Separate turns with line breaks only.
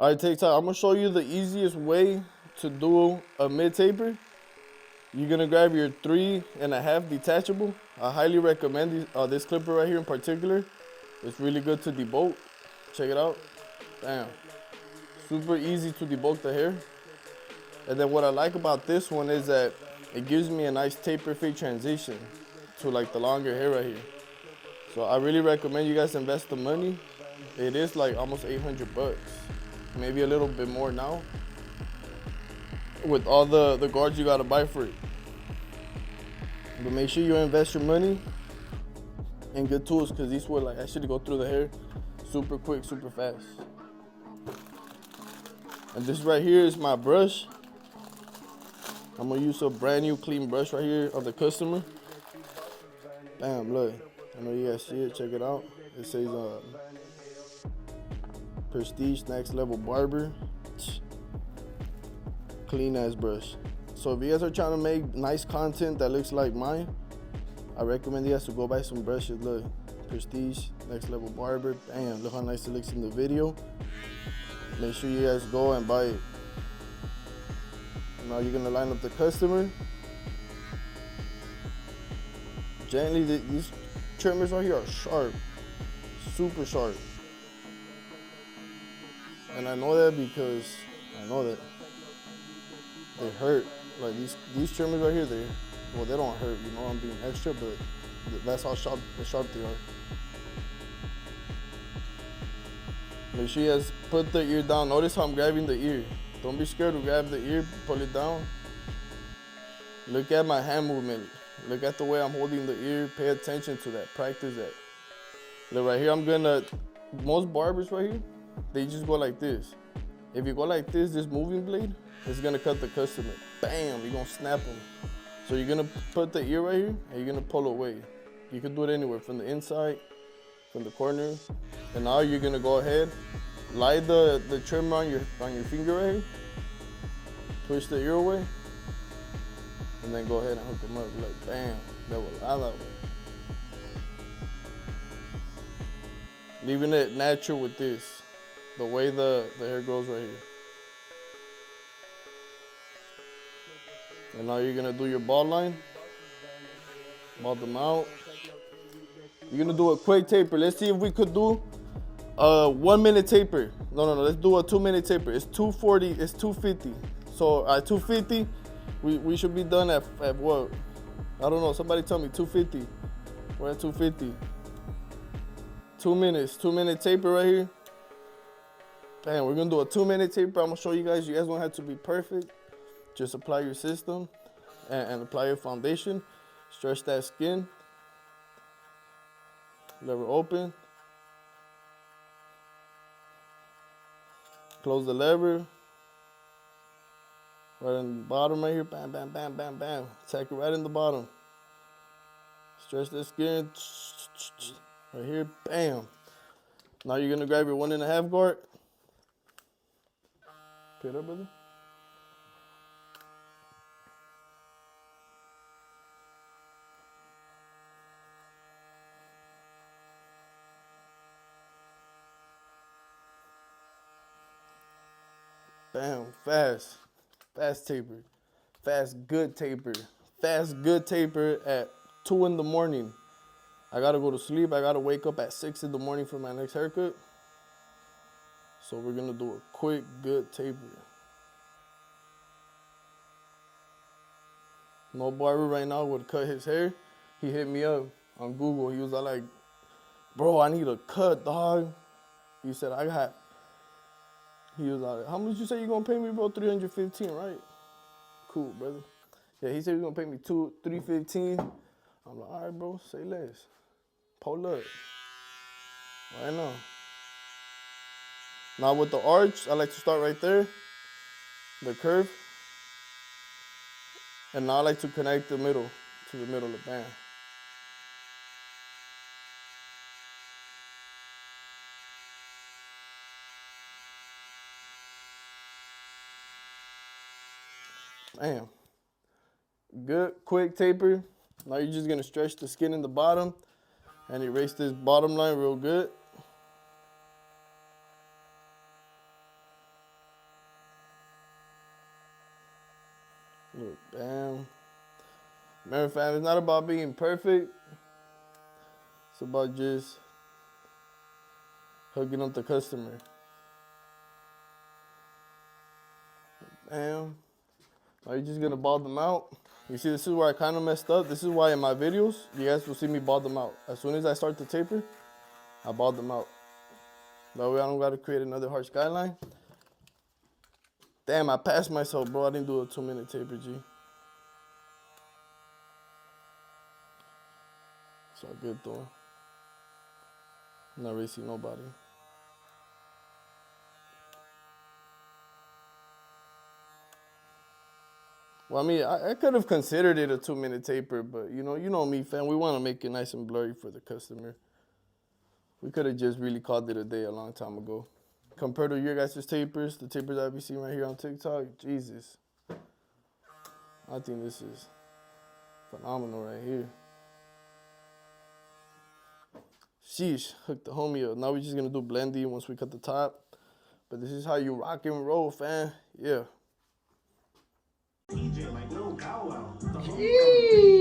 All right, TikTok, I'm gonna show you the easiest way to do a mid taper. You're gonna grab your 3.5 detachable. I highly recommend this clipper right here in particular. It's really good to debulk. Check it out. Damn. Super easy to debulk the hair. And then what I like about this one is that it gives me a nice taper fade transition to like the longer hair right here. So I really recommend you guys invest the money. It is like almost 800 bucks. Maybe a little bit more now. With all the guards you gotta buy for it. But make sure you invest your money in good tools, because these will like actually go through the hair super quick, super fast. And this right here is my brush. I'm gonna use a brand new clean brush right here of the customer. Bam, look. I know you guys see it, check it out. It says Prestige Next Level Barber. Clean ass brush. So if you guys are trying to make nice content that looks like mine, I recommend you guys to go buy some brushes. Look, Prestige Next Level Barber. Bam, look how nice it looks in the video. Make sure you guys go and buy it. Now you're gonna line up the customer. Gently, these trimmers right here are sharp, super sharp. And I know that because I know that they hurt. Like these trimmers right here, they don't hurt. You know, I'm being extra, but that's how sharp they are. Make sure you guys put the ear down. Notice how I'm grabbing the ear. Don't be scared to grab the ear, pull it down. Look at my hand movement. Look at the way I'm holding the ear. Pay attention to that. Practice that. Look right here, most barbers right here, they just go like this. If you go like this moving blade, it's gonna cut the customer. Bam, you're gonna snap them. So you're gonna put the ear right here and you're gonna pull away. You can do it anywhere, from the inside, from the corner. And now you're gonna go ahead, lie the trimmer on your finger right here, push the ear away, and then go ahead and hook them up. Like bam, that will lie that way. Leaving it natural with this, the way the hair grows right here. And now you're gonna do your ball line, ball them out. You're gonna do a quick taper. Let's see if we could do a 1 minute taper. No, let's do a 2 minute taper. It's 240, it's 250. So at 250, we should be done at what? I don't know, somebody tell me 250. We're at 250. 2 minutes, 2 minute taper right here. Damn, we're gonna do a 2 minute taper. I'm gonna show you guys. You guys don't have to be perfect. Just apply your system and apply your foundation. Stretch that skin. Lever open. Close the lever. Right in the bottom right here. Bam, bam, bam, bam, bam. Tack it right in the bottom. Stretch the skin. Right here. Bam. Now you're gonna grab your 1.5 guard. Pick it up, brother. Bam, fast taper, fast good taper at 2 in the morning. I gotta go to sleep. I gotta wake up at 6 in the morning for my next haircut. So we're gonna do a quick, good taper. No barber right now would cut his hair. He hit me up on Google. He was like, bro, I need a cut, dog. He said, he was like, how much you say you gonna pay me, bro? 315, right? Cool, brother. Yeah, he said he's gonna pay me $315. I'm like, all right, bro, say less. Pull up. Right now. Now with the arch, I like to start right there, the curve. And now I like to connect the middle to the middle of the band. Bam. Good, quick taper. Now you're just gonna stretch the skin in the bottom and erase this bottom line real good. Remember, fam, it's not about being perfect. It's about just hooking up the customer. Damn. Are you just gonna ball them out? You see, this is where I kind of messed up. This is why in my videos, you guys will see me ball them out. As soon as I start to taper, I ball them out. That way I don't gotta create another harsh guideline. Damn, I passed myself, bro. I didn't do a 2-minute taper, G. It's all good, though. I'm not racing nobody. Well, I mean, I could have considered it a 2-minute taper, but you know me, fam. We want to make it nice and blurry for the customer. We could have just really called it a day a long time ago. Compared to your guys' tapers, the tapers I be seeing right here on TikTok, Jesus. I think this is phenomenal right here. Sheesh, hook the homie up. Now we're just gonna do blendy once we cut the top. But this is how you rock and roll, fam. Yeah.